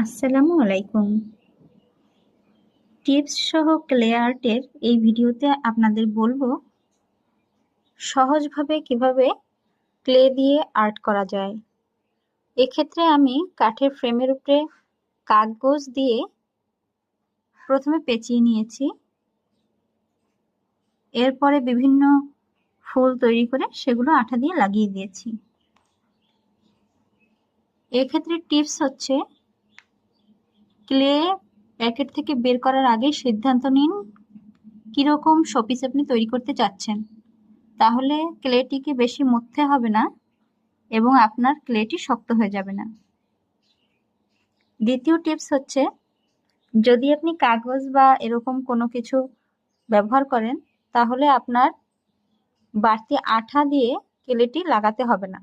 আসসালামু আলাইকুম। টিপস সহ ক্লে আর্টের এই ভিডিওতে আপনাদের বলবো সহজভাবে কিভাবে ক্লে দিয়ে আর্ট করা যায়। এক্ষেত্রে আমি কাঠের ফ্রেমের উপরে কাগজ দিয়ে প্রথমে পেঁচিয়ে নিয়েছি, এরপরে বিভিন্ন ফুল তৈরি করে সেগুলো আঠা দিয়ে লাগিয়ে দিয়েছি। এক্ষেত্রে টিপস হচ্ছে ক্লে প্যাকেট থেকে বের করার আগে সিদ্ধান্ত নিন কিরকম শোপিস আপনি তৈরি করতে চাচ্ছেন, তাহলে ক্লেটিকে বেশি মথতে হবে না এবং আপনার ক্লেটি শক্ত হয়ে যাবে না। দ্বিতীয় টিপস হচ্ছে, যদি আপনি কাগজ বা এরকম কোনো কিছু ব্যবহার করেন তাহলে আপনার বাড়তি আঠা দিয়ে ক্লেটি লাগাতে হবে না।